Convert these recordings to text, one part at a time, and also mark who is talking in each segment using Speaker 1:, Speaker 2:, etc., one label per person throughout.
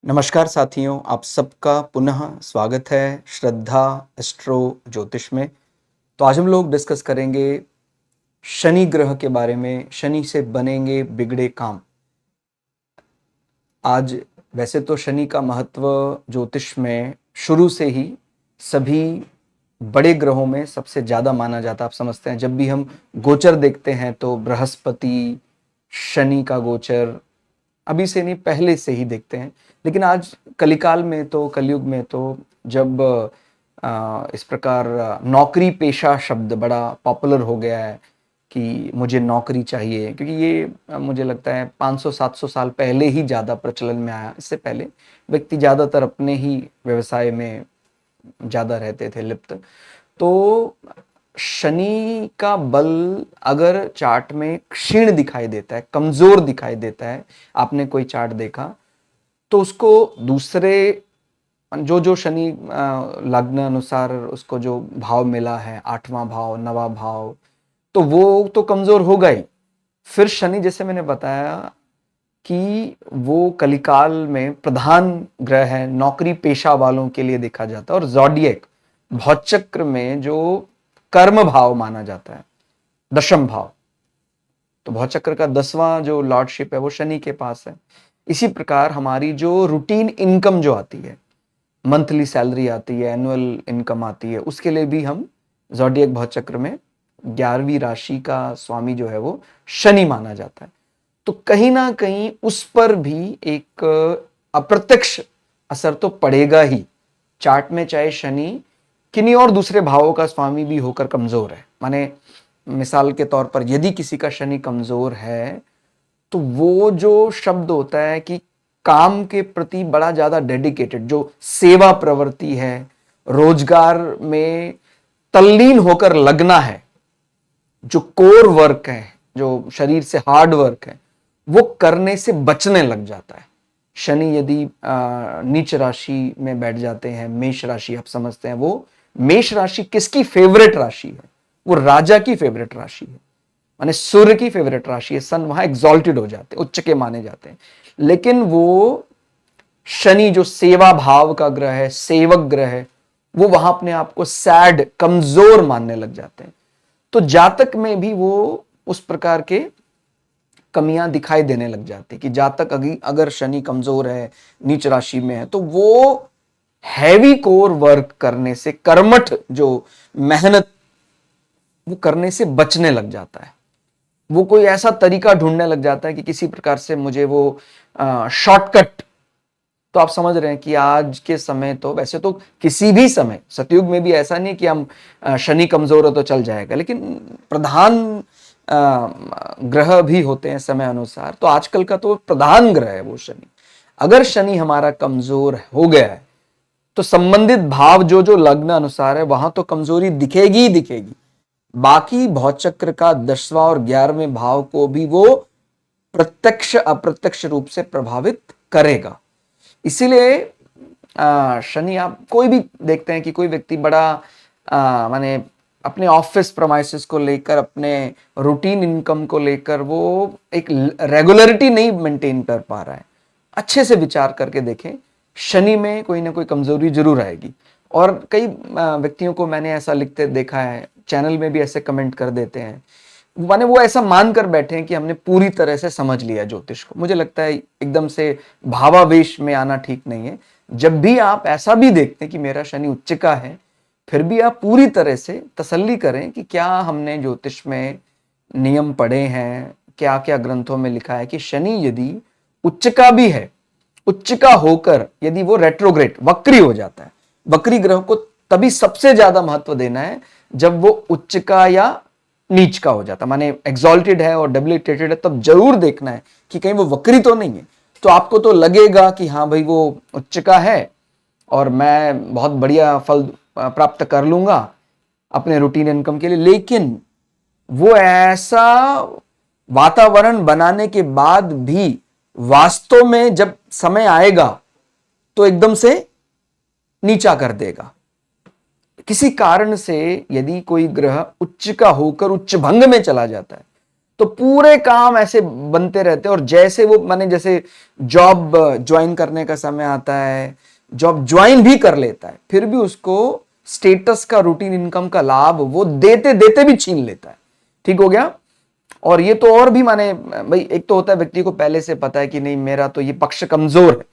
Speaker 1: नमस्कार साथियों, आप सबका पुनः स्वागत है श्रद्धा एस्ट्रो ज्योतिष में। तो आज हम लोग डिस्कस करेंगे शनि ग्रह के बारे में, शनि से बनेंगे बिगड़े काम। आज वैसे तो शनि का महत्व ज्योतिष में शुरू से ही सभी बड़े ग्रहों में सबसे ज़्यादा माना जाता है। आप समझते हैं, जब भी हम गोचर देखते हैं तो बृहस्पति, शनि का गोचर अभी से नहीं, पहले से ही देखते हैं। लेकिन आज कलिकाल में तो, कलयुग में तो जब इस प्रकार नौकरी पेशा शब्द बड़ा पॉपुलर हो गया है कि मुझे नौकरी चाहिए, क्योंकि ये मुझे लगता है 500-700 साल पहले ही ज़्यादा प्रचलन में आया। इससे पहले व्यक्ति ज़्यादातर अपने ही व्यवसाय में ज़्यादा रहते थे लिप्त। तो शनि का बल अगर चार्ट में क्षीण दिखाई देता है, कमजोर दिखाई देता है, आपने कोई चार्ट देखा तो उसको दूसरे जो जो शनि लग्न अनुसार उसको जो भाव मिला है, 8वां भाव, 9वां भाव, तो वो तो कमजोर होगा ही। फिर शनि, जैसे मैंने बताया कि वो कलिकाल में प्रधान ग्रह है, नौकरी पेशा वालों के लिए देखा जाता है। और ज़ोडिएक भौचक्र में जो कर्म भाव माना जाता है, दशम भाव, तो भौचक्र का 10वां जो लॉर्डशिप है वो शनि के पास है। इसी प्रकार हमारी जो रूटीन इनकम जो आती है, मंथली सैलरी आती है, एनुअल इनकम आती है, उसके लिए भी हम ज़ोडिएक भौचक्र में 11वीं राशि का स्वामी जो है वो शनि माना जाता है। तो कहीं ना कहीं उस पर भी एक अप्रत्यक्ष असर तो पड़ेगा ही। चार्ट में चाहे शनि किन्हीं और दूसरे भावों का स्वामी भी होकर कमजोर है, माने मिसाल के तौर पर यदि किसी का शनि कमजोर है तो वो जो शब्द होता है कि काम के प्रति बड़ा ज्यादा डेडिकेटेड, जो सेवा प्रवृत्ति है, रोजगार में तल्लीन होकर लगना है, जो कोर वर्क है, जो शरीर से हार्ड वर्क है, वो करने से बचने लग जाता है। शनि यदि नीच राशि में बैठ जाते हैं, मेष राशि, आप समझते हैं, वो मेष राशि किसकी फेवरेट राशि है? वो राजा की फेवरेट राशि है, माने सूर्य की फेवरेट राशि है। सन वहां एग्जॉल्टेड हो जाते हैं, उच्च के माने जाते हैं। लेकिन वो शनि जो सेवा भाव का ग्रह है, सेवक ग्रह है, वो वहां अपने आप को सैड, कमजोर मानने लग जाते हैं। तो जातक में भी वो उस प्रकार के कमियां दिखाई देने लग जाती है कि जातक अगर शनि कमजोर है, नीच राशि में है, तो वो हैवी कोर वर्क करने से, कर्मठ जो मेहनत, वो करने से बचने लग जाता है। वो कोई ऐसा तरीका ढूंढने लग जाता है कि किसी प्रकार से मुझे वो शॉर्टकट। तो आप समझ रहे हैं कि आज के समय तो, वैसे तो किसी भी समय, सतयुग में भी ऐसा नहीं कि हम शनि कमजोर हो तो चल जाएगा, लेकिन प्रधान ग्रह भी होते हैं समय अनुसार। तो आजकल का तो प्रधान ग्रह है वो शनि। अगर शनि हमारा कमजोर हो गया है तो संबंधित भाव जो जो लग्न अनुसार है वहां तो कमजोरी दिखेगी ही दिखेगी, बाकी भौचक्र का 10वां और 11वें भाव को भी वो प्रत्यक्ष अप्रत्यक्ष रूप से प्रभावित करेगा। इसीलिए शनि, आप कोई भी देखते हैं कि कोई व्यक्ति बड़ा माने अपने ऑफिस प्रमाइसेस को लेकर, अपने रूटीन इनकम को लेकर वो एक रेगुलरिटी नहीं मेंटेन कर पा रहा है, अच्छे से विचार करके देखें, शनि में कोई ना कोई कमजोरी जरूर आएगी। और कई व्यक्तियों को मैंने ऐसा लिखते देखा है, चैनल में भी ऐसे कमेंट कर देते हैं, माने वो ऐसा मानकर बैठे हैं कि हमने पूरी तरह से समझ लिया ज्योतिष को। मुझे लगता है एकदम से भावावेश में आना ठीक नहीं है। जब भी आप ऐसा भी देखते हैं कि मेरा शनि उच्च का है, फिर भी आप पूरी तरह से तसल्ली करें कि क्या हमने ज्योतिष में नियम पढ़े हैं, क्या क्या ग्रंथों में लिखा है कि शनि यदि उच्च का भी है, उच्च का होकर यदि वो रेट्रोग्रेड, वक्री हो जाता है, वक्री ग्रह को तभी सबसे ज्यादा महत्व देना है जब वो उच्च का या नीच का हो जाता, माने एक्सॉल्टेड है और डेबिलिटेटेड है, तब जरूर देखना है कि कहीं वो वक्री तो नहीं है। तो आपको तो लगेगा कि हाँ भाई वो उच्च का है और मैं बहुत बढ़िया फल प्राप्त कर लूंगा अपने रूटीन इनकम के लिए, लेकिन वो ऐसा वातावरण बनाने के बाद भी वास्तव में जब समय आएगा तो एकदम से नीचा कर देगा। किसी कारण से यदि कोई ग्रह उच्च का होकर उच्च भंग में चला जाता है तो पूरे काम ऐसे बनते रहते हैं। और जैसे वो माने जैसे जॉब ज्वाइन करने का समय आता है, जॉब ज्वाइन भी कर लेता है, फिर भी उसको स्टेटस का, रूटीन इनकम का लाभ वो देते देते भी छीन लेता है। ठीक हो गया। और ये तो और भी माने भाई, एक तो होता है व्यक्ति को पहले से पता है कि नहीं मेरा तो ये पक्ष कमजोर है,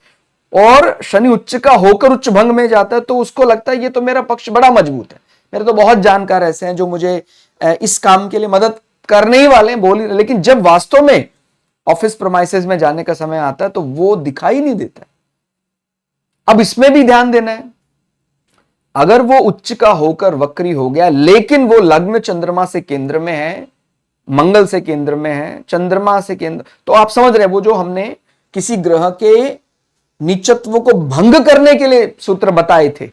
Speaker 1: और शनि उच्च का होकर उच्च भंग में जाता है तो उसको लगता है ये तो मेरा पक्ष बड़ा मजबूत है, मेरे तो बहुत जानकार ऐसे हैं जो मुझे इस काम के लिए मदद करने ही वाले हैं, बोल ही। लेकिन जब वास्तव में ऑफिस प्रोमाइसेस में जाने का समय आता है तो वो दिखाई नहीं देता है। अब इसमें भी ध्यान देना है, अगर वो उच्च का होकर वक्री हो गया लेकिन वो लग्न चंद्रमा से केंद्र में है, मंगल से केंद्र में है, चंद्रमा से केंद्र, तो आप समझ रहे हैं वो जो हमने किसी ग्रह के नीचत्व को भंग करने के लिए सूत्र बताए थे,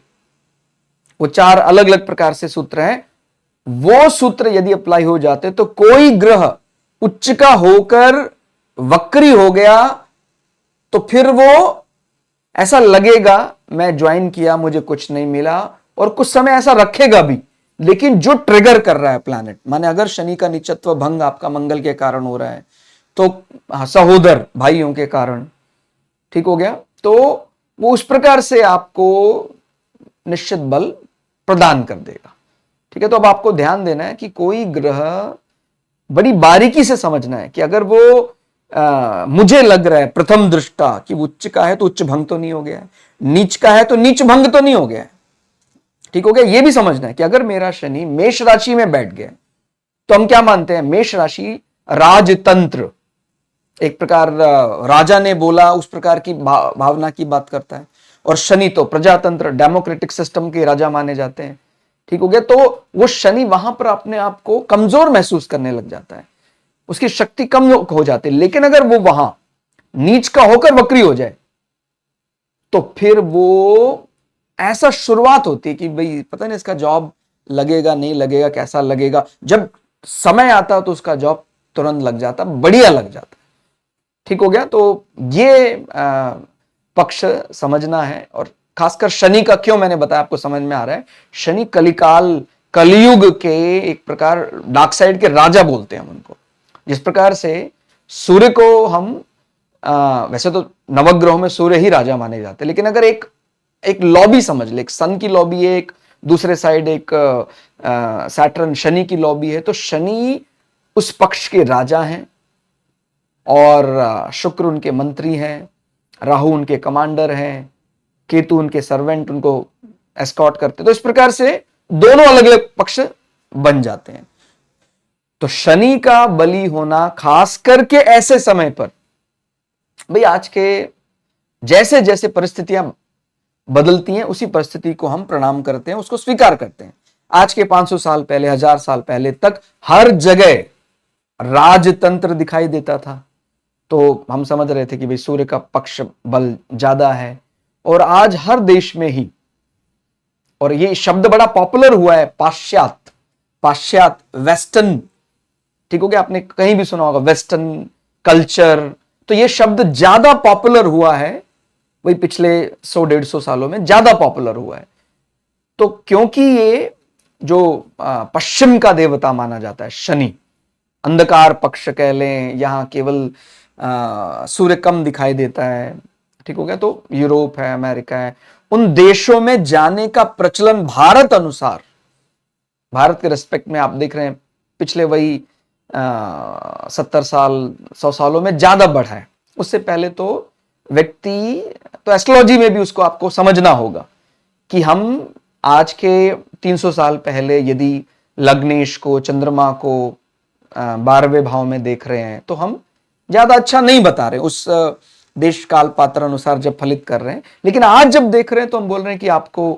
Speaker 1: वो 4 अलग अलग प्रकार से सूत्र हैं, वो सूत्र यदि अप्लाई हो जाते तो कोई ग्रह उच्च का होकर वक्री हो गया तो फिर वो ऐसा लगेगा मैं ज्वाइन किया मुझे कुछ नहीं मिला, और कुछ समय ऐसा रखेगा भी। लेकिन जो ट्रिगर कर रहा है प्लैनेट, माने अगर शनि का नीचत्व भंग आपका मंगल के कारण हो रहा है तो सहोदर भाइयों के कारण, ठीक हो गया, तो वो उस प्रकार से आपको निश्चित बल प्रदान कर देगा। ठीक है। तो अब आपको ध्यान देना है कि कोई ग्रह बड़ी बारीकी से समझना है कि अगर वो मुझे लग रहा है प्रथम दृष्टा कि उच्च का है तो उच्च भंग तो नहीं हो गया है, नीच का है तो नीच भंग तो नहीं हो गया है। ठीक हो गया। ये भी समझना है कि अगर मेरा शनि मेष राशि में बैठ गया तो हम क्या मानते हैं, मेष राशि राजतंत्र, एक प्रकार राजा ने बोला उस प्रकार की भावना की बात करता है, और शनि तो प्रजातंत्र डेमोक्रेटिक सिस्टम के राजा माने जाते हैं। ठीक हो गया। तो वो शनि वहां पर अपने आप को कमजोर महसूस करने लग जाता है, उसकी शक्ति कम हो जाती है। लेकिन अगर वो वहां नीच का होकर वक्री हो जाए तो फिर वो ऐसा शुरुआत होती है कि भाई पता नहीं इसका जॉब लगेगा नहीं लगेगा, कैसा लगेगा, जब समय आता तो उसका जॉब तुरंत लग जाता, बढ़िया लग जाता। ठीक हो गया। तो ये पक्ष समझना है, और खासकर शनि का क्यों मैंने बताया आपको समझ में आ रहा है। शनि कलिकाल कलयुग के एक प्रकार डार्क साइड के राजा बोलते हैं हम उनको। जिस प्रकार से सूर्य को हम वैसे तो नवग्रहों में सूर्य ही राजा माने जाते हैं, लेकिन अगर एक लॉबी समझ ले, एक सन की लॉबी है, एक दूसरे साइड एक सैटर्न शनि की लॉबी है, तो शनि उस पक्ष के राजा हैं और शुक्र उनके मंत्री हैं, राहु उनके कमांडर हैं, केतु उनके सर्वेंट उनको एस्कॉर्ट करते। तो इस प्रकार से दोनों अलग अलग पक्ष बन जाते हैं। तो शनि का बली होना खास करके ऐसे समय पर, भाई आज के जैसे जैसे परिस्थितियां बदलती हैं उसी परिस्थिति को हम प्रणाम करते हैं, उसको स्वीकार करते हैं। आज के 500 साल पहले, 1000 साल पहले तक हर जगह राजतंत्र दिखाई देता था, तो हम समझ रहे थे कि भाई सूर्य का पक्ष बल ज्यादा है। और आज हर देश में ही, और ये शब्द बड़ा पॉपुलर हुआ है, पाश्चात्य वेस्टर्न, ठीक हो गया, आपने कहीं भी सुना होगा वेस्टर्न कल्चर, तो ये शब्द ज्यादा पॉपुलर हुआ है, वही पिछले 100-150 सालों में ज्यादा पॉपुलर हुआ है। तो क्योंकि ये जो पश्चिम का देवता माना जाता है शनि, अंधकार पक्ष कह लें, यहां केवल सूर्य कम दिखाई देता है। ठीक हो गया। तो यूरोप है, अमेरिका है, उन देशों में जाने का प्रचलन भारत अनुसार, भारत के रेस्पेक्ट में आप देख रहे हैं पिछले वही 70 साल 100 सालों में ज्यादा बढ़ा है। उससे पहले तो व्यक्ति, तो एस्ट्रोलॉजी में भी उसको आपको समझना होगा कि हम आज के 300 साल पहले यदि लग्नेश को, चंद्रमा को 12वें भाव में देख रहे हैं तो हम ज्यादा अच्छा नहीं बता रहे उस देश काल पात्र अनुसार जब फलित कर रहे हैं। लेकिन आज जब देख रहे हैं तो हम बोल रहे हैं कि आपको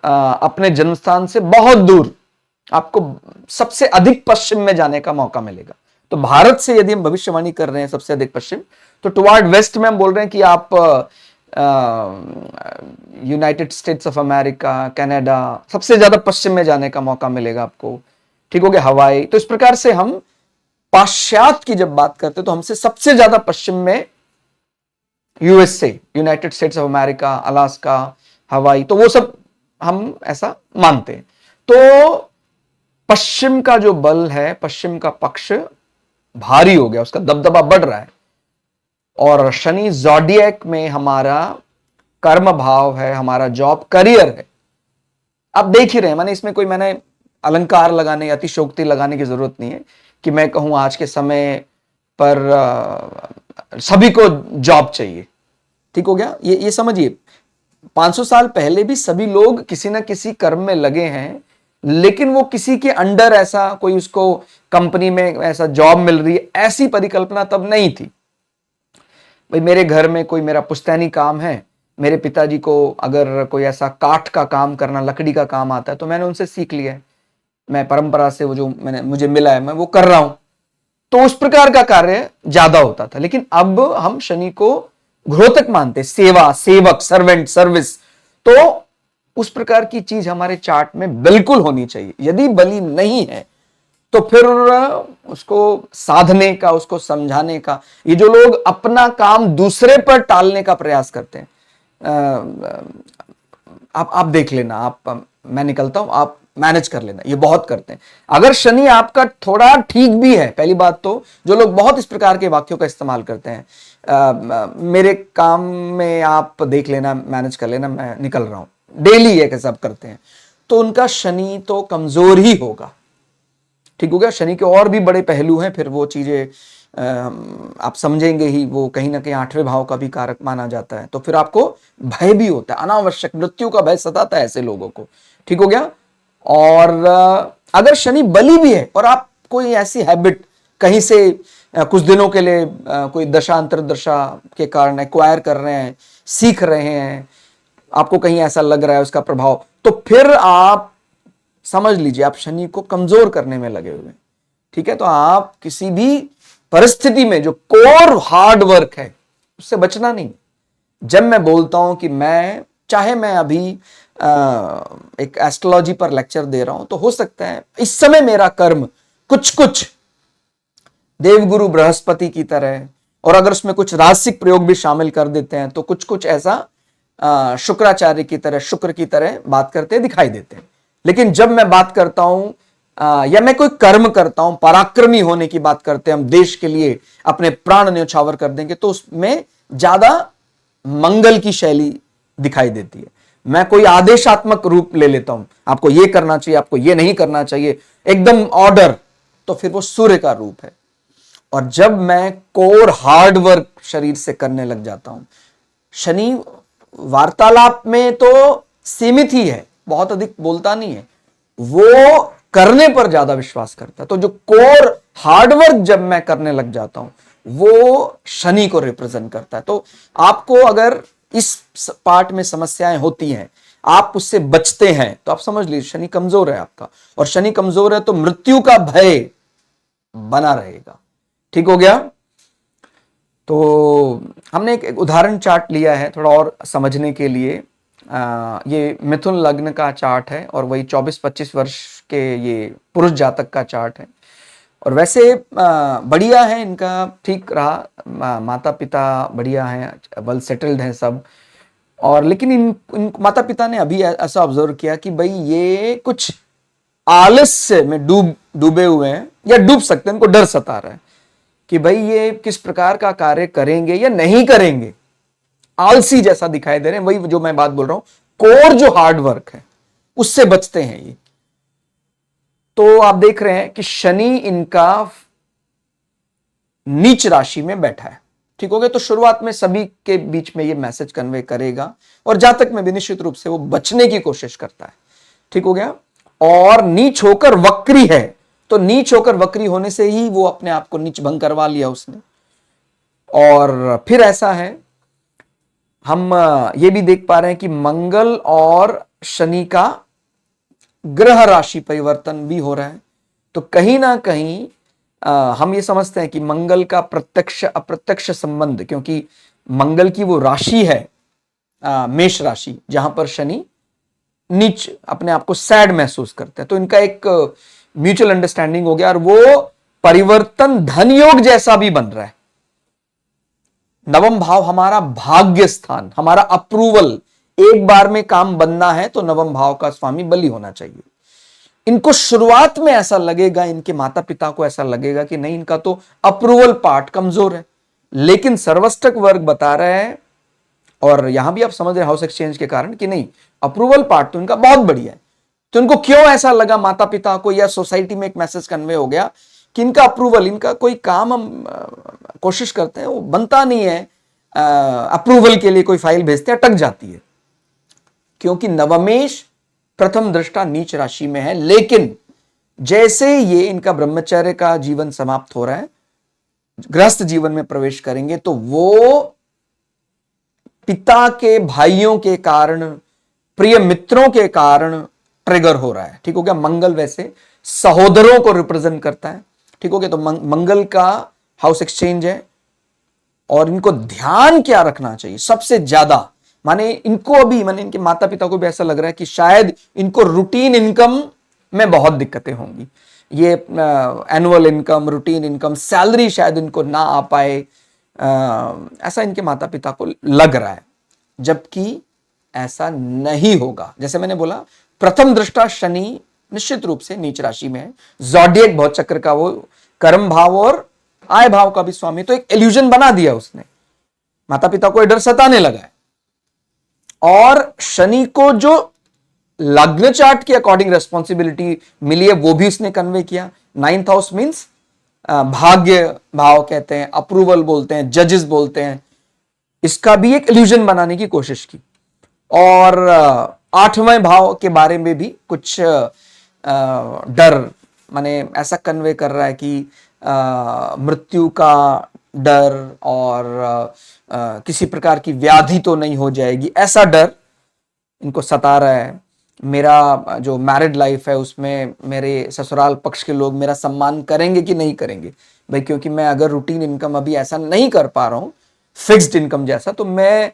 Speaker 1: अपने जन्म स्थान से बहुत दूर, आपको सबसे अधिक पश्चिम में जाने का मौका मिलेगा। तो भारत से यदि हम भविष्यवाणी कर रहे हैं सबसे अधिक पश्चिम, तो टुवार्ड वेस्ट में हम बोल रहे हैं कि आप United states of America, Canada, सबसे ज्यादा पश्चिम में जाने का मौका मिलेगा आपको। ठीक हो गया। हवाई। तो इस प्रकार से हम पाश्चात्य की जब बात करते हैं तो हमसे सबसे ज्यादा पश्चिम में USA, United states of America, Alaska, हवाई, तो वो सब हम ऐसा मानते हैं। तो पश्चिम का जो बल है, पश्चिम का पक्ष भारी हो गया, उसका दबदबा बढ़ रहा है। और शनि ज़ोडिएक में हमारा कर्म भाव है, हमारा जॉब करियर है। आप देख ही रहे हैं, मैंने अलंकार लगाने या अतिशोक्ति लगाने की जरूरत नहीं है कि मैं कहूं आज के समय पर सभी को जॉब चाहिए। ठीक हो गया? ये समझिए, 500 साल पहले भी सभी लोग किसी ना किसी कर्म में लगे हैं, लेकिन वो किसी के अंडर ऐसा कोई उसको कंपनी में ऐसा जॉब मिल रही है, ऐसी परिकल्पना तब नहीं थी। भाई मेरे घर में कोई मेरा पुश्तैनी काम है, मेरे पिताजी को अगर कोई ऐसा काठ का काम करना, लकड़ी का काम आता है तो मैंने उनसे सीख लिया है, मैं परंपरा से वो जो मुझे मिला है मैं वो कर रहा हूं। तो उस प्रकार का कार्य ज्यादा होता था। लेकिन अब हम शनि को घ्रोतक मानते, सेवा, सेवक, सर्वेंट, सर्विस। तो उस प्रकार की चीज हमारे चार्ट में बिल्कुल होनी चाहिए। यदि बलि नहीं है तो फिर उसको साधने का, उसको समझाने का, ये जो लोग अपना काम दूसरे पर टालने का प्रयास करते हैं, आप देख लेना, मैं निकलता हूं, आप मैनेज कर लेना, ये बहुत करते हैं। अगर शनि आपका थोड़ा ठीक भी है, पहली बात तो जो लोग बहुत इस प्रकार के वाक्यों का इस्तेमाल करते हैं, मेरे काम में आप देख लेना, मैनेज कर लेना, मैं निकल रहा हूं, डेली ये सब करते हैं, तो उनका शनि तो कमजोर ही होगा। ठीक हो गया? शनि के और भी बड़े पहलू हैं, फिर वो चीजें आप समझेंगे ही। वो कहीं ना कहीं 8वें भाव का भी कारक माना जाता है। तो फिर आपको भय भी होता है, अनावश्यक मृत्यु का भय सताता है ऐसे लोगों को। ठीक हो गया? और अगर शनि बली भी है और आप कोई ऐसी हैबिट कहीं से कुछ दिनों के लिए कोई दशा अंतर्दशा के कारण एक्वायर कर रहे हैं, सीख रहे हैं, आपको कहीं ऐसा लग रहा है उसका प्रभाव, तो फिर आप समझ लीजिए आप शनि को कमजोर करने में लगे हुए हैं। ठीक है? तो आप किसी भी परिस्थिति में जो कोर हार्ड वर्क है उससे बचना नहीं। जब मैं बोलता हूं कि चाहे मैं अभी एक एस्ट्रोलॉजी पर लेक्चर दे रहा हूं, तो हो सकता है इस समय मेरा कर्म कुछ देवगुरु बृहस्पति की तरह, और अगर उसमें कुछ राजसिक प्रयोग भी शामिल कर देते हैं तो कुछ ऐसा शुक्राचार्य की तरह, शुक्र की तरह बात करते दिखाई देते हैं। लेकिन जब मैं बात करता हूं या मैं कोई कर्म करता हूं, पराक्रमी होने की बात करते हैं, हम देश के लिए अपने प्राण न्यौछावर कर देंगे, तो उसमें ज्यादा मंगल की शैली दिखाई देती है। मैं कोई आदेशात्मक रूप ले लेता हूं, आपको ये करना चाहिए, आपको ये नहीं करना चाहिए, एकदम ऑर्डर, तो फिर वो सूर्य का रूप है। और जब मैं कोर हार्ड वर्क शरीर से करने लग जाता हूं, शनि वार्तालाप में तो सीमित ही है, बहुत अधिक बोलता नहीं है, वो करने पर ज्यादा विश्वास करता है। तो जो कोर हार्डवर्क जब मैं करने लग जाता हूं, वो शनि को रिप्रेजेंट करता है। तो आपको अगर इस पार्ट में समस्याएं होती हैं, आप उससे बचते हैं, तो आप समझ लीजिए शनि कमजोर है आपका। और शनि कमजोर है तो मृत्यु का भय बना रहेगा। ठीक हो गया? तो हमने एक उदाहरण चार्ट लिया है थोड़ा और समझने के लिए। ये मिथुन लग्न का चार्ट है और वही 24-25 वर्ष के ये पुरुष जातक का चार्ट है। और वैसे बढ़िया है इनका, ठीक रहा, माता पिता बढ़िया हैं, वेल सेटल्ड हैं सब। और लेकिन इन माता पिता ने अभी ऐसा ऑब्जर्व किया कि भाई ये कुछ आलस्य में डूबे हुए हैं, या डूब सकते हैं, इनको डर सता रहा है कि भाई ये किस प्रकार का कार्य करेंगे या नहीं करेंगे, आलसी जैसा दिखाई दे रहे हैं। वही जो मैं बात बोल रहा हूं, कोर जो हार्ड वर्क है उससे बचते हैं ये। तो आप देख रहे हैं कि शनि इनका नीच राशि में बैठा है। ठीक हो गया? तो शुरुआत में सभी के बीच में ये मैसेज कन्वे करेगा, और जातक में भी निश्चित रूप से वो बचने की कोशिश करता है। ठीक हो गया? और नीच होकर वक्री है, तो नीच होकर वक्री होने से ही वो अपने आप को नीच भंग करवा लिया उसने। और फिर ऐसा है, हम ये भी देख पा रहे हैं कि मंगल और शनि का ग्रह राशि परिवर्तन भी हो रहा है। तो कहीं ना कहीं हम ये समझते हैं कि मंगल का प्रत्यक्ष अप्रत्यक्ष संबंध, क्योंकि मंगल की वो राशि है मेष राशि, जहां पर शनि नीच अपने आप को सैड महसूस करते हैं, तो इनका एक म्यूचुअल अंडरस्टैंडिंग हो गया, और वो परिवर्तन धन योग जैसा भी बन रहा है। नवम भाव हमारा भाग्य स्थान, हमारा अप्रूवल, एक बार में काम बनना है तो नवम भाव का स्वामी बली होना चाहिए। इनको शुरुआत में ऐसा लगेगा, इनके माता पिता को ऐसा लगेगा कि नहीं, इनका तो अप्रूवल पार्ट कमजोर है, लेकिन सर्वष्टक वर्ग बता रहा है, और यहां भी आप समझ रहे हाउस एक्सचेंज के कारण कि नहीं, अप्रूवल पार्ट तो इनका बहुत बढ़िया है। तो इनको क्यों ऐसा लगा माता पिता को या सोसाइटी में एक मैसेज कन्वे हो गया कि इनका अप्रूवल, इनका कोई काम हम कोशिश करते हैं वो बनता नहीं है, अप्रूवल के लिए कोई फाइल भेजते हैं अटक जाती है, क्योंकि नवमेश प्रथम दृष्टा नीच राशि में है। लेकिन जैसे ये इनका ब्रह्मचर्य का जीवन समाप्त हो रहा है, गृहस्थ जीवन में प्रवेश करेंगे, तो वो पिता के भाइयों के कारण, प्रिय मित्रों के कारण ट्रिगर हो रहा है। ठीक हो गया। मंगल वैसे सहोदरों को रिप्रेजेंट करता है। ठीक हो गया। तो मंगल का हाउस एक्सचेंज है, और इनको ध्यान क्या रखना चाहिए सबसे ज्यादा, माने इनको अभी, माने इनके माता पिता को भी ऐसा लग रहा है कि शायद इनको रूटीन इनकम में बहुत दिक्कतें होंगी। ये annual income, routine income, salary शायद इनको ना आ पाए, ऐसा इनके माता पिता को लग रहा है, जबकि ऐसा नहीं होगा। जैसे मैंने बोला, प्रथम दृष्टा शनि निश्चित रूप से नीच राशि में है, ज़ोडिएक भव चक्र का वो कर्म भाव और आय भाव का भी स्वामी, तो एक इल्यूजन बना दिया उसने, माता पिता को डर सताने लगा है। और शनि को जो लग्न चार्ट के अकॉर्डिंग रेस्पॉन्सिबिलिटी मिली है वो भी उसने कन्वे किया। 9th हाउस मींस भाग्य भाव कहते हैं, अप्रूवल बोलते हैं, जजेस बोलते हैं, इसका भी एक इल्यूजन बनाने की कोशिश की। और 8वें भाव के बारे में भी कुछ डर, माने ऐसा कन्वे कर रहा है कि मृत्यु का डर, और किसी प्रकार की व्याधि तो नहीं हो जाएगी, ऐसा डर इनको सता रहा है। मेरा जो मैरिड लाइफ है उसमें मेरे ससुराल पक्ष के लोग मेरा सम्मान करेंगे कि नहीं करेंगे भाई, क्योंकि मैं अगर रूटीन इनकम अभी ऐसा नहीं कर पा रहा हूं, फिक्स्ड इनकम जैसा, तो मैं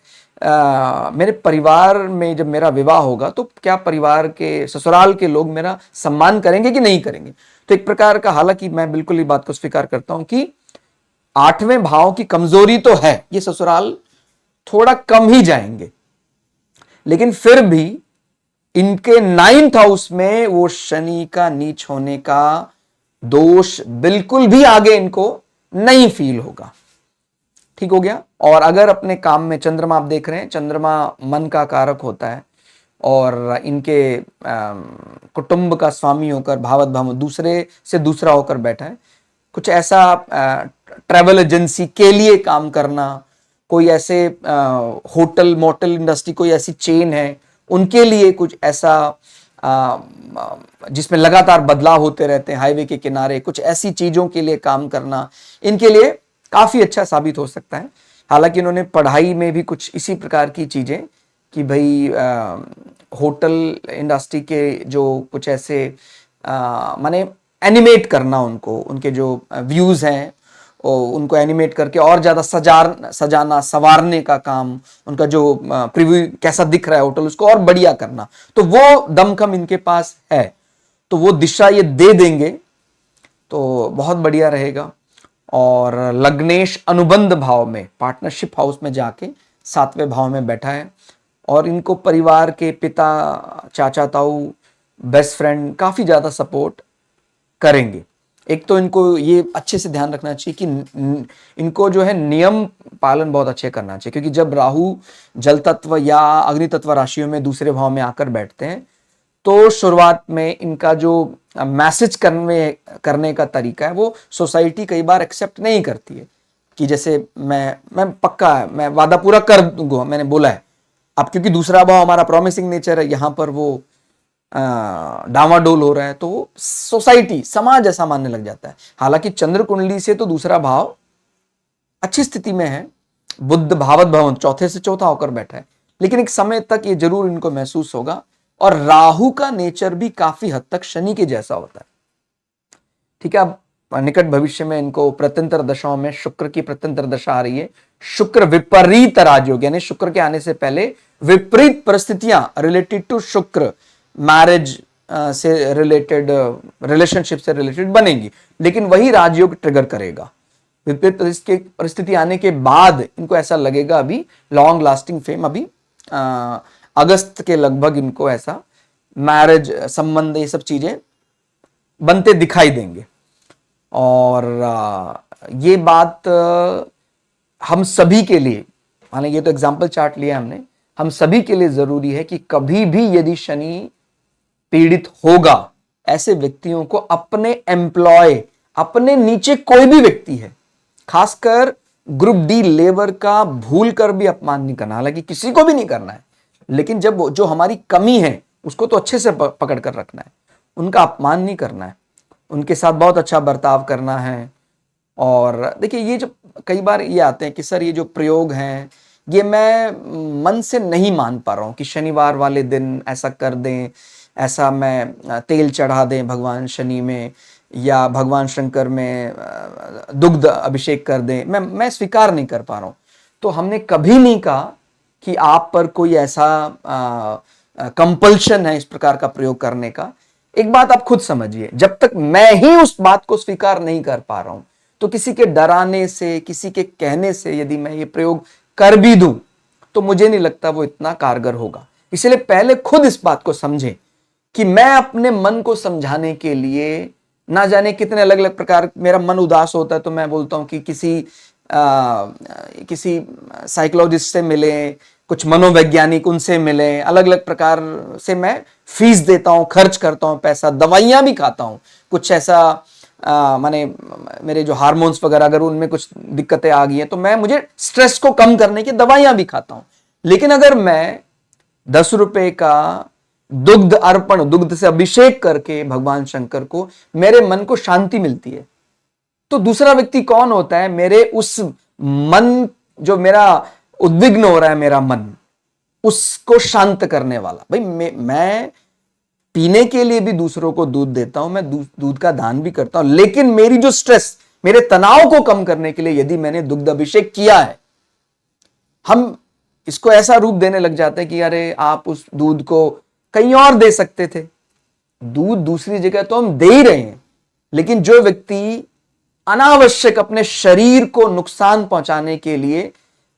Speaker 1: मेरे परिवार में जब मेरा विवाह होगा तो क्या परिवार के, ससुराल के लोग मेरा सम्मान करेंगे कि नहीं करेंगे। तो एक प्रकार का, हालांकि मैं बिल्कुल ही बात को स्वीकार करता हूं कि 8वें भाव की कमजोरी तो है, ये ससुराल थोड़ा कम ही जाएंगे, लेकिन फिर भी इनके 9th हाउस में वो शनि का नीच होने का दोष बिल्कुल भी आगे इनको नहीं फील होगा। ठीक हो गया। और अगर अपने काम में चंद्रमा आप देख रहे हैं, चंद्रमा मन का कारक होता है, और इनके कुटुंब का स्वामी होकर भावत भाव दूसरे से दूसरा होकर बैठा है, कुछ ऐसा ट्रैवल एजेंसी के लिए काम करना, कोई ऐसे होटल मोटल इंडस्ट्री, कोई ऐसी चेन है उनके लिए कुछ ऐसा जिसमें लगातार बदलाव होते रहते हैं, हाईवे के किनारे, कुछ ऐसी चीजों के लिए काम करना इनके लिए काफी अच्छा साबित हो सकता है। हालांकि इन्होंने पढ़ाई में भी कुछ इसी प्रकार की चीजें कि भाई होटल इंडस्ट्री के जो कुछ ऐसे माने एनिमेट करना, उनको उनके जो व्यूज हैं उनको एनिमेट करके और ज्यादा सजाना संवारने का काम, उनका जो प्रीव्यू कैसा दिख रहा है होटल उसको और बढ़िया करना, तो वो दमखम इनके पास है, तो वो दिशा ये दे देंगे तो बहुत बढ़िया रहेगा। और लग्नेश अनुबंध भाव में, पार्टनरशिप हाउस में जाके 7वें भाव में बैठा है, और इनको परिवार के पिता, चाचा ताऊ, बेस्ट फ्रेंड काफी ज्यादा सपोर्ट करेंगे। एक तो इनको ये अच्छे से ध्यान रखना चाहिए कि इनको जो है नियम पालन बहुत अच्छे करना चाहिए, क्योंकि जब राहु जल तत्व या अग्नि तत्व राशियों में दूसरे भाव में आकर बैठते हैं तो शुरुआत में इनका जो मैसेज करने का तरीका है वो सोसाइटी कई बार एक्सेप्ट नहीं करती है, कि जैसे मैं पक्का है, मैं वादा पूरा कर दूंगा, मैंने बोला है। अब क्योंकि दूसरा भाव हमारा प्रॉमिसिंग नेचर है, यहां पर वो डामाडोल हो रहा है, तो सोसाइटी, समाज ऐसा मानने लग जाता है। हालांकि चंद्र कुंडली से तो दूसरा भाव अच्छी स्थिति में है, बुद्ध भावत भवन 4थे से 4था होकर बैठा है, लेकिन एक समय तक ये जरूर इनको महसूस होगा। और राहु का नेचर भी काफी हद तक शनि के जैसा होता है। ठीक है। अब निकट भविष्य में इनको प्रत्यंतर दशाओं में शुक्र की प्रत्यंतर दशा आ रही है, शुक्र विपरीत राजयोग, यानी शुक्र के आने से पहले विपरीत परिस्थितियां रिलेटेड टू शुक्र, मैरिज से रिलेटेड, रिलेशनशिप से रिलेटेड बनेंगी, लेकिन वही राजयोग ट्रिगर करेगा। विपरीत परिस्थिति आने के बाद इनको ऐसा लगेगा अभी लॉन्ग लास्टिंग फेम, अभी अगस्त के लगभग इनको ऐसा मैरिज संबंध ये सब चीजें बनते दिखाई देंगे। और ये बात हम सभी के लिए, माने ये तो एग्जाम्पल चार्ट लिया हमने, हम सभी के लिए जरूरी है कि कभी भी यदि शनि पीड़ित होगा, ऐसे व्यक्तियों को अपने एम्प्लॉय, अपने नीचे कोई भी व्यक्ति है, खासकर ग्रुप डी लेबर का भूल कर भी अपमान नहीं करना। हालांकि किसी को भी नहीं करना है, लेकिन जब जो हमारी कमी है उसको तो अच्छे से पकड़ कर रखना है, उनका अपमान नहीं करना है, उनके साथ बहुत अच्छा बर्ताव करना है। और देखिए, ये जो कई बार ये आते हैं कि सर ये जो प्रयोग हैं ये मैं मन से नहीं मान पा रहा हूँ कि शनिवार वाले दिन ऐसा कर दें, ऐसा मैं तेल चढ़ा दें भगवान शनि में, या भगवान शंकर में दुग्ध अभिषेक कर दें, मैं स्वीकार नहीं कर पा रहा हूँ। तो हमने कभी नहीं कहा कि आप पर कोई ऐसा कंपल्शन है इस प्रकार का प्रयोग करने का। एक बात आप खुद समझिए, जब तक मैं ही उस बात को स्वीकार नहीं कर पा रहा हूं, तो किसी के डराने से, किसी के कहने से यदि मैं ये प्रयोग कर भी दूं तो मुझे नहीं लगता वो इतना कारगर होगा। इसलिए पहले खुद इस बात को समझें कि मैं अपने मन को समझाने के लिए, ना जाने कितने अलग अलग प्रकार, मेरा मन उदास होता है तो मैं बोलता हूं कि किसी साइकोलॉजिस्ट से मिले, कुछ मनोवैज्ञानिक उनसे मिले, अलग अलग प्रकार से मैं फीस देता हूं, खर्च करता हूं पैसा, दवाइयां भी खाता हूं। कुछ ऐसा माने मेरे जो हार्मोन्स वगैरह अगर उनमें कुछ दिक्कतें आ गई हैं तो मुझे स्ट्रेस को कम करने की दवाइयां भी खाता हूं। लेकिन अगर मैं 10 रुपए का दुग्ध अर्पण, दुग्ध से अभिषेक करके भगवान शंकर को, मेरे मन को शांति मिलती है, तो दूसरा व्यक्ति कौन होता है? मेरे उस मन, जो मेरा उद्विग्न हो रहा है मेरा मन, उसको शांत करने वाला। भाई मैं पीने के लिए भी दूसरों को दूध देता हूं, मैं दूध का दान भी करता हूं, लेकिन मेरी जो स्ट्रेस, मेरे तनाव को कम करने के लिए यदि मैंने दुग्ध अभिषेक किया है, हम इसको ऐसा रूप देने लग जाते हैं कि अरे आप उस दूध को कहीं और दे सकते थे। दूध दूसरी जगह तो हम दे ही रहे हैं, लेकिन जो व्यक्ति अनावश्यक अपने शरीर को नुकसान पहुंचाने के लिए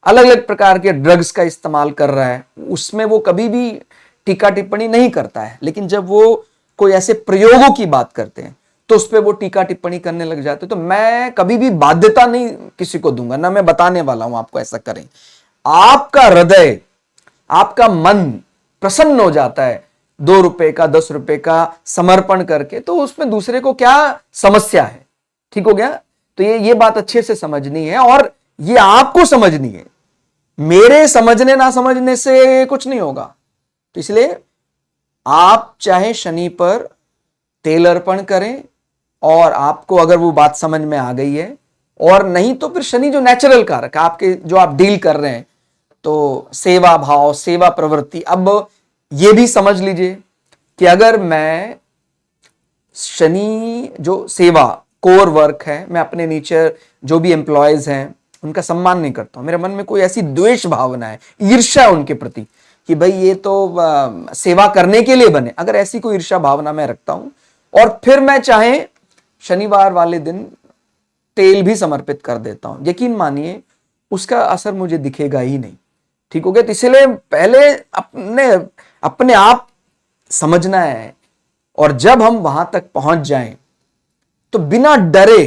Speaker 1: अलग अलग प्रकार के ड्रग्स का इस्तेमाल कर रहा है, उसमें वो कभी भी टीका टिप्पणी नहीं करता है। लेकिन जब वो कोई ऐसे प्रयोगों की बात करते हैं तो उस पर वो टीका टिप्पणी करने लग जाते हैं। तो मैं कभी भी बाध्यता नहीं किसी को दूंगा, ना मैं बताने वाला हूं आपको ऐसा करें। आपका हृदय, आपका मन प्रसन्न हो जाता है 2 रुपए का, 10 रुपए का समर्पण करके, तो उसमें दूसरे को क्या समस्या है? ठीक हो गया? तो ये बात अच्छे से समझनी है, और ये आपको समझनी है। मेरे समझने ना समझने से कुछ नहीं होगा। तो इसलिए आप चाहे शनि पर तेल अर्पण करें, और आपको अगर वो बात समझ में आ गई है, और नहीं तो फिर शनि जो नेचुरल कारक आपके, जो आप डील कर रहे हैं, तो सेवा भाव, सेवा प्रवृत्ति। अब ये भी समझ लीजिए कि अगर मैं शनि जो सेवा कोर वर्क है, मैं अपने नीचे जो भी एम्प्लॉयज हैं उनका सम्मान नहीं करता हूं, मेरे मन में कोई ऐसी द्वेष भावना है, ईर्ष्या है उनके प्रति कि भाई ये तो सेवा करने के लिए बने, अगर ऐसी कोई ईर्ष्या भावना मैं रखता हूं, और फिर मैं चाहे शनिवार वाले दिन तेल भी समर्पित कर देता हूं, यकीन मानिए उसका असर मुझे दिखेगा ही नहीं। ठीक हो गया? तो इसलिए पहले अपने आप समझना है, और जब हम वहां तक पहुंच जाएं तो बिना डरे,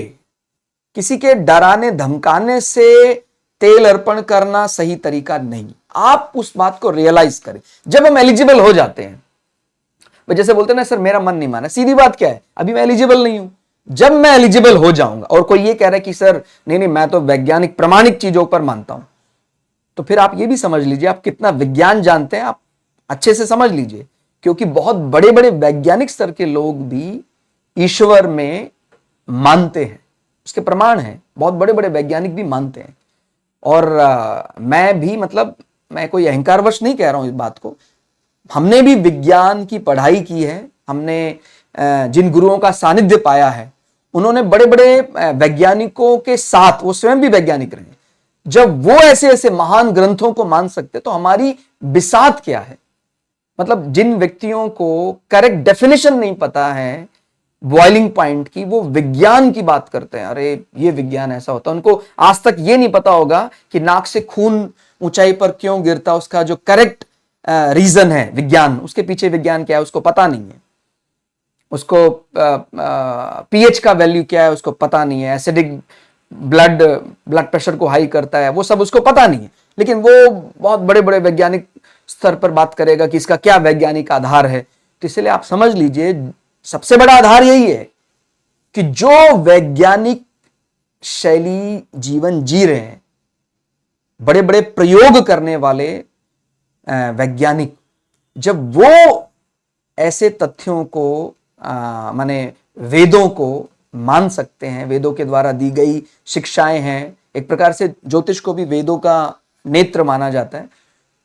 Speaker 1: किसी के डराने धमकाने से तेल अर्पण करना सही तरीका नहीं। आप उस बात को रियलाइज करें जब हम एलिजिबल हो जाते हैं। जैसे बोलते हैं ना, सर मेरा मन नहीं माना, सीधी बात क्या है, अभी मैं एलिजिबल नहीं हूं। जब मैं एलिजिबल हो जाऊंगा, और कोई ये कह रहा है कि सर नहीं मैं तो वैज्ञानिक प्रमाणिक चीजों पर मानता हूं, तो फिर आप ये भी समझ लीजिए आप कितना विज्ञान जानते हैं, आप अच्छे से समझ लीजिए। क्योंकि बहुत बड़े बड़े वैज्ञानिक स्तर के लोग भी ईश्वर में मानते हैं, उसके प्रमाण हैं, बहुत बड़े बड़े वैज्ञानिक भी मानते हैं। और मैं भी, मतलब मैं कोई अहंकारवश नहीं कह रहा हूं इस बात को, हमने भी विज्ञान की पढ़ाई की है, हमने जिन गुरुओं का सानिध्य पाया है, उन्होंने बड़े बड़े वैज्ञानिकों के साथ, वो स्वयं भी वैज्ञानिक रहे, जब वो ऐसे ऐसे महान ग्रंथों को मान सकते, तो हमारी बिसात क्या है? मतलब जिन व्यक्तियों को करेक्ट डेफिनेशन नहीं पता है बॉइलिंग पॉइंट की, वो विज्ञान की बात करते हैं, अरे ये विज्ञान ऐसा होता है। उनको आज तक ये नहीं पता होगा कि नाक से खून ऊंचाई पर क्यों गिरता, उसका जो करेक्ट रीजन है विज्ञान, उसके पीछे विज्ञान क्या है उसको पता नहीं है। उसको पीएच का वैल्यू क्या है उसको पता नहीं है, एसिडिक ब्लड ब्लड प्रेशर को हाई करता है, वो सब उसको पता नहीं है, लेकिन वो बहुत बड़े बड़े वैज्ञानिक स्तर पर बात करेगा कि इसका क्या वैज्ञानिक आधार है। तो इसलिए आप समझ लीजिए सबसे बड़ा आधार यही है कि जो वैज्ञानिक शैली जीवन जी रहे हैं, बड़े बड़े प्रयोग करने वाले वैज्ञानिक, जब वो ऐसे तथ्यों को माने वेदों को मान सकते हैं, वेदों के द्वारा दी गई शिक्षाएं हैं, एक प्रकार से ज्योतिष को भी वेदों का नेत्र माना जाता है,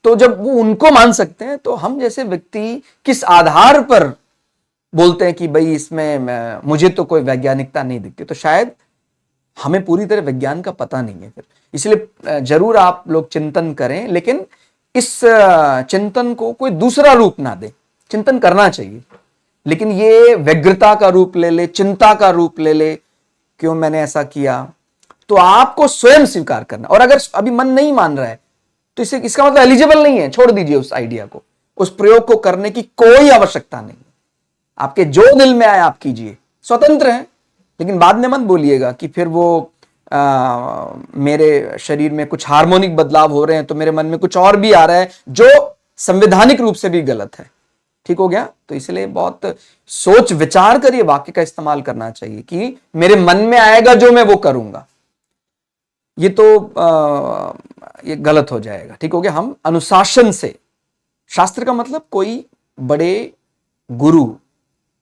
Speaker 1: तो जब वो उनको मान सकते हैं तो हम जैसे व्यक्ति किस आधार पर बोलते हैं कि भाई इसमें मुझे तो कोई वैज्ञानिकता नहीं दिखती। तो शायद हमें पूरी तरह विज्ञान का पता नहीं है फिर, इसलिए जरूर आप लोग चिंतन करें, लेकिन इस चिंतन को कोई दूसरा रूप ना दे। चिंतन करना चाहिए, लेकिन ये व्यग्रता का रूप ले ले, चिंता का रूप ले ले, क्यों मैंने ऐसा किया, तो आपको स्वयं स्वीकार करना। और अगर अभी मन नहीं मान रहा है तो इसे इसका मतलब एलिजिबल नहीं है, छोड़ दीजिए उस आइडिया को, उस प्रयोग को करने की कोई आवश्यकता नहीं। आपके जो दिल में आए आप कीजिए, स्वतंत्र है, लेकिन बाद में मत बोलिएगा कि फिर वो मेरे शरीर में कुछ हार्मोनिक बदलाव हो रहे हैं तो मेरे मन में कुछ और भी आ रहा है जो संवैधानिक रूप से भी गलत है। ठीक हो गया? तो इसलिए बहुत सोच विचार कर ये वाक्य का इस्तेमाल करना चाहिए कि मेरे मन में आएगा जो मैं वो करूंगा, ये तो ये गलत हो जाएगा। ठीक हो गया? हम अनुशासन से, शास्त्र का मतलब कोई बड़े गुरु,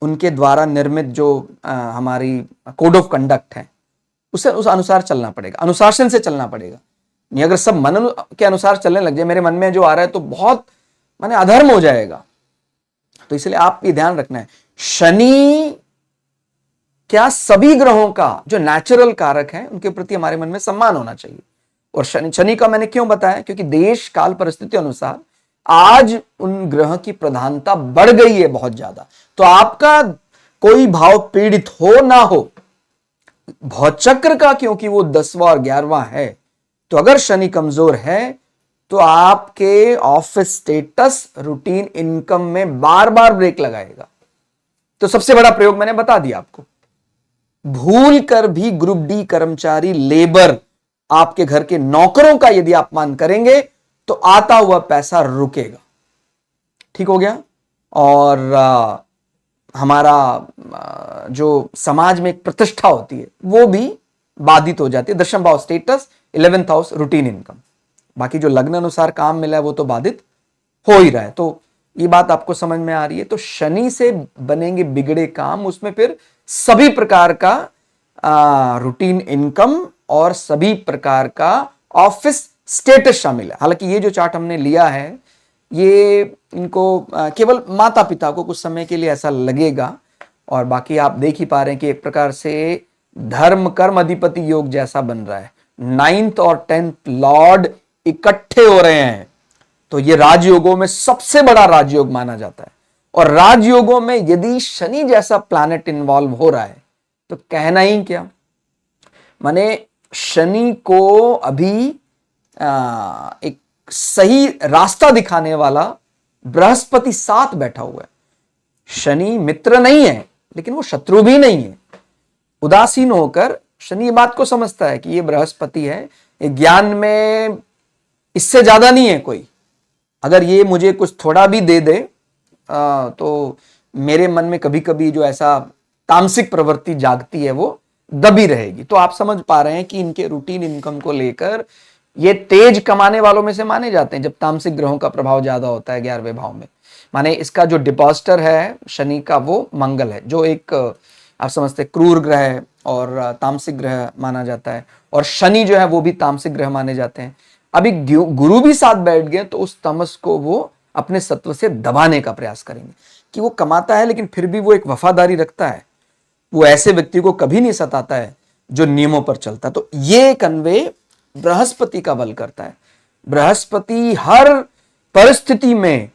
Speaker 1: उनके द्वारा निर्मित जो हमारी कोड ऑफ कंडक्ट है, उसे उस अनुसार चलना पड़ेगा, अनुशासन से चलना पड़ेगा। नहीं अगर सब मन के अनुसार चलने लग जाए, मेरे मन में जो आ रहा है, तो बहुत माने अधर्म हो जाएगा। तो इसलिए आप ये ध्यान रखना है, शनि क्या सभी ग्रहों का जो नेचुरल कारक है उनके प्रति हमारे मन में सम्मान होना चाहिए। और शनि का मैंने क्यों बताया, क्योंकि देश काल परिस्थिति अनुसार आज उन ग्रह की प्रधानता बढ़ गई है बहुत ज्यादा। तो आपका कोई भाव पीड़ित हो ना हो, भवचक्र का क्योंकि वो 10वां और 11वां है, तो अगर शनि कमजोर है तो आपके ऑफिस स्टेटस, रूटीन इनकम में बार बार ब्रेक लगाएगा। तो सबसे बड़ा प्रयोग मैंने बता दिया आपको, भूल कर भी ग्रुप डी कर्मचारी, लेबर, आपके घर के नौकरों का यदि अपमान करेंगे तो आता हुआ पैसा रुकेगा। ठीक हो गया? और हमारा जो समाज में एक प्रतिष्ठा होती है वो भी बाधित हो जाती है। दशम भाव status, 11th house routine income, बाकी जो लग्न अनुसार काम मिला है वो तो बाधित हो ही रहा है। तो ये बात आपको समझ में आ रही है? तो शनि से बनेंगे बिगड़े काम, उसमें फिर सभी प्रकार का रूटीन इनकम और सभी प्रकार का ऑफिस स्टेटस शामिल है। हालांकि ये जो चार्ट हमने लिया है, ये इनको केवल माता पिता को कुछ समय के लिए ऐसा लगेगा, और बाकी आप देख ही पा रहे हैं कि एक प्रकार से धर्म कर्म अधिपति योग जैसा बन रहा है। 9th और 10th लॉर्ड इकट्ठे हो रहे हैं, तो ये राजयोगों में सबसे बड़ा राजयोग माना जाता है। और राजयोगों में यदि शनि जैसा प्लैनेट इन्वॉल्व हो रहा है तो कहना ही क्या। माने शनि को अभी एक सही रास्ता दिखाने वाला बृहस्पति साथ बैठा हुआ है। शनि मित्र नहीं है, लेकिन वो शत्रु भी नहीं है। उदासीन होकर शनि बात को समझता है कि ये बृहस्पति है, ये ज्ञान में इससे ज्यादा नहीं है कोई, अगर ये मुझे कुछ थोड़ा भी दे दे तो मेरे मन में कभी कभी जो ऐसा तामसिक प्रवृत्ति जागती है वो दबी रहेगी। तो आप समझ पा रहे हैं कि इनके रूटीन इनकम को लेकर ये तेज कमाने वालों में से माने जाते हैं जब तामसिक ग्रहों का प्रभाव ज्यादा होता है 11वें भाव में। माने इसका जो डिपॉजिटर है शनि का वो मंगल है, जो एक आप समझते क्रूर ग्रह है और तामसिक ग्रह माना जाता है, और शनि जो है वो भी तामसिक ग्रह माने जाते हैं। अभी गुरु भी साथ बैठ गए तो उस तमस को वो अपने सत्व से दबाने का प्रयास करेंगे कि वो कमाता है लेकिन फिर भी वो एक वफादारी रखता है, वो ऐसे व्यक्ति को कभी नहीं सताता है जो नियमों पर चलता है। तो ये कन्वे बृहस्पति का बल करता है। बृहस्पति हर परिस्थिति में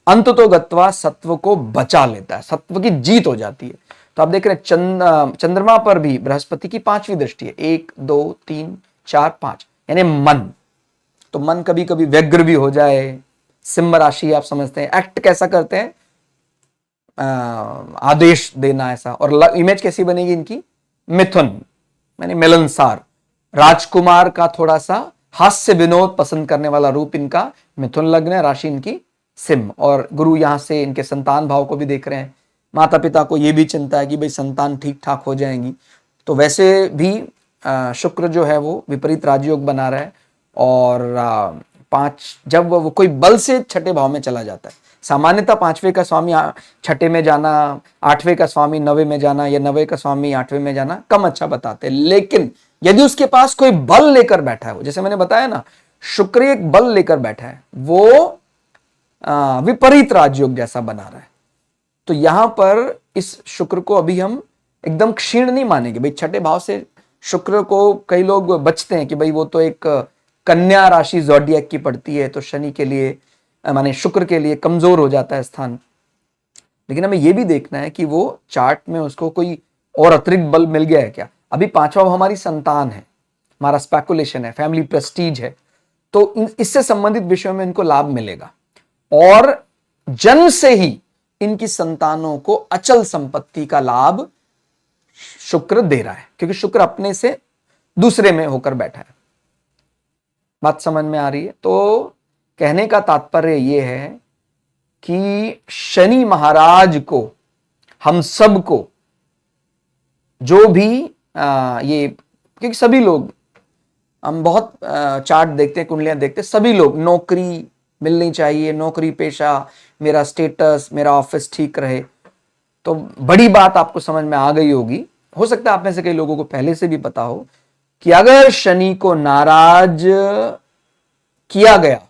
Speaker 1: अंततोगत्वा सत्व को बचा लेता है, सत्व की जीत हो जाती है। तो आप देख रहे हैं चंद्रमा पर भी बृहस्पति की 5वीं दृष्टि है, 1 2 3 4 5, यानी मन। तो मन कभी कभी व्यग्र भी हो जाए। सिंह राशि आप समझते हैं, एक्ट कैसा करते हैं, आदेश देना ऐसा। और इमेज कैसी बनेगी इनकी? मिथुन यानी मिलनसार, राजकुमार का थोड़ा सा हास्य विनोद पसंद करने वाला रूप इनका मिथुन लग्न है, राशि इनकी सिंह। और गुरु यहां से इनके संतान भाव को भी देख रहे हैं। माता पिता को यह भी चिंता है कि भाई संतान ठीक ठाक हो जाएंगी। तो वैसे भी शुक्र जो है वो विपरीत राजयोग बना रहा है। और जब वो कोई बल से छठे भाव में चला जाता है, सामान्यतः पांचवें का स्वामी छठे में जाना, आठवें का स्वामी नवे में जाना, या नवे का स्वामी आठवें में जाना कम अच्छा बताते हैं। लेकिन यदि उसके पास कोई बल लेकर बैठा है, जैसे मैंने बताया ना, शुक्र एक बल लेकर बैठा है, वो विपरीत राजयोग जैसा बना रहा है, तो यहां पर इस शुक्र को अभी हम एकदम क्षीण नहीं मानेंगे। भाई छठे भाव से शुक्र को कई लोग बचते हैं कि भाई वो तो एक कन्या राशि ज़ोडिएक की पड़ती है, तो शनि के लिए माने शुक्र के लिए कमजोर हो जाता है स्थान। लेकिन हमें यह भी देखना है कि वो चार्ट में उसको कोई और अतिरिक्त बल मिल गया है क्या। अभी पांचवा भाव हमारी संतान है, हमारा स्पेकुलेशन है, फैमिली प्रेस्टीज है, तो इससे संबंधित विषयों में इनको लाभ मिलेगा। और जन्म से ही इनकी संतानों को अचल संपत्ति का लाभ शुक्र दे रहा है, क्योंकि शुक्र अपने से दूसरे में होकर बैठा है। बात समझ में आ रही है? तो कहने का तात्पर्य यह है कि शनि महाराज को, हम सब को, जो भी ये, क्योंकि सभी लोग, हम बहुत चार्ट देखते हैं, कुंडलियां देखते हैं, सभी लोग नौकरी मिलनी चाहिए, नौकरी पेशा, मेरा स्टेटस, मेरा ऑफिस ठीक रहे। तो बड़ी बात आपको समझ में आ गई होगी। हो सकता है आप में से कई लोगों को पहले से भी पता हो कि अगर शनि को नाराज किया गया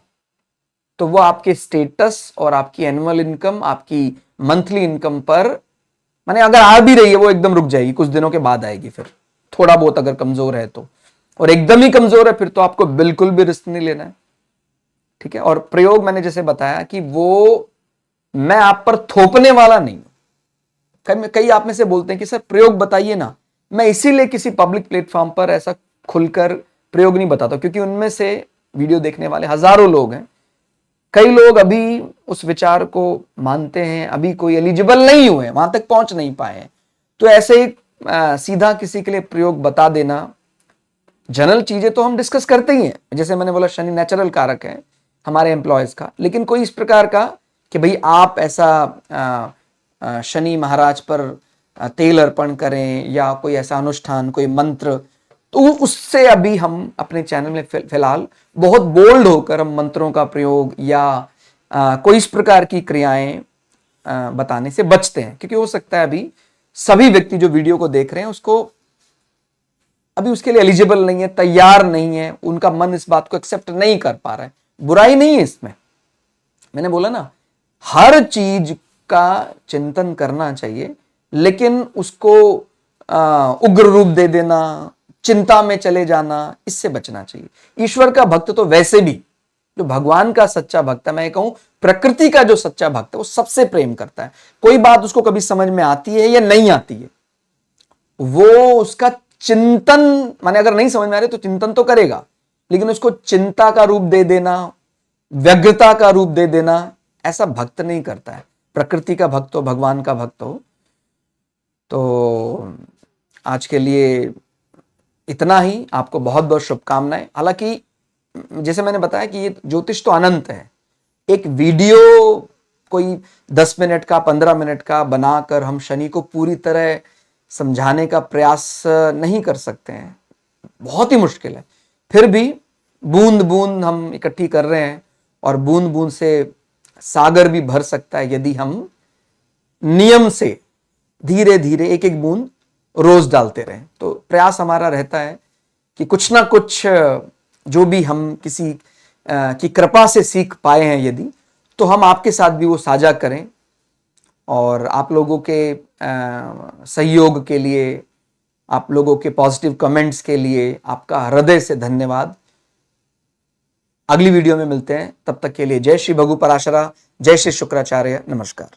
Speaker 1: तो वो आपके स्टेटस और आपकी एनुअल इनकम, आपकी मंथली इनकम पर, माने अगर आ भी रही है वो एकदम रुक जाएगी, कुछ दिनों के बाद आएगी। फिर थोड़ा बहुत अगर कमजोर है तो, और एकदम ही कमजोर है फिर तो आपको बिल्कुल भी रिस्क नहीं लेना है। ठीक है। और प्रयोग मैंने जैसे बताया कि वो मैं आप पर थोपने वाला नहीं हूं। कई आप में से बोलते हैं कि सर प्रयोग बताइए ना। मैं इसीलिए किसी पब्लिक प्लेटफॉर्म पर ऐसा खुलकर प्रयोग नहीं बताता, क्योंकि उनमें से वीडियो देखने वाले हजारों लोग हैं, कई लोग अभी उस विचार को मानते हैं, अभी कोई एलिजिबल नहीं हुए, वहां तक पहुंच नहीं पाए हैं। तो ऐसे ही सीधा किसी के लिए प्रयोग बता देना, जनरल चीजें तो हम डिस्कस करते ही हैं। जैसे मैंने बोला शनि नेचुरल कारक है हमारे एम्प्लॉयज का, लेकिन कोई इस प्रकार का कि भाई आप ऐसा शनि महाराज पर तेल अर्पण करें या कोई ऐसा अनुष्ठान, कोई मंत्र, तो उससे अभी हम अपने चैनल में फिलहाल बहुत बोल्ड होकर हम मंत्रों का प्रयोग या कोई इस प्रकार की क्रियाएं बताने से बचते हैं। क्योंकि हो सकता है अभी सभी व्यक्ति जो वीडियो को देख रहे हैं उसको अभी उसके लिए एलिजिबल नहीं है, तैयार नहीं है, उनका मन इस बात को एक्सेप्ट नहीं कर पा रहा है। बुराई नहीं है इसमें, मैंने बोला ना हर चीज का चिंतन करना चाहिए, लेकिन उसको उग्र रूप दे देना, चिंता में चले जाना, इससे बचना चाहिए। ईश्वर का भक्त तो वैसे भी, जो भगवान का सच्चा भक्त है, मैं कहूं प्रकृति का जो सच्चा भक्त है, वो सबसे प्रेम करता है। कोई बात उसको कभी समझ में आती है या नहीं आती है, वो उसका चिंतन, माने अगर नहीं समझ में आ रही तो चिंतन तो करेगा, लेकिन उसको चिंता का रूप दे देना, व्यग्रता का रूप दे देना, ऐसा भक्त नहीं करता है। प्रकृति का भक्त हो, भगवान का भक्त हो। तो आज के लिए इतना ही। आपको बहुत बहुत शुभकामनाएं। हालांकि जैसे मैंने बताया कि ये ज्योतिष तो अनंत है। एक वीडियो कोई 10 मिनट का, 15 मिनट का बनाकर हम शनि को पूरी तरह समझाने का प्रयास नहीं कर सकते हैं, बहुत ही मुश्किल है। फिर भी बूंद बूंद हम इकट्ठी कर रहे हैं, और बूंद बूंद से सागर भी भर सकता है यदि हम नियम से धीरे धीरे एक एक बूंद रोज डालते रहें। तो प्रयास हमारा रहता है कि कुछ ना कुछ जो भी हम किसी की कृपा से सीख पाए हैं यदि, तो हम आपके साथ भी वो साझा करें। और आप लोगों के सहयोग के लिए, आप लोगों के पॉजिटिव कमेंट्स के लिए आपका हृदय से धन्यवाद। अगली वीडियो में मिलते हैं, तब तक के लिए जय श्री भगु पराशरा, जय श्री शुक्राचार्य, नमस्कार।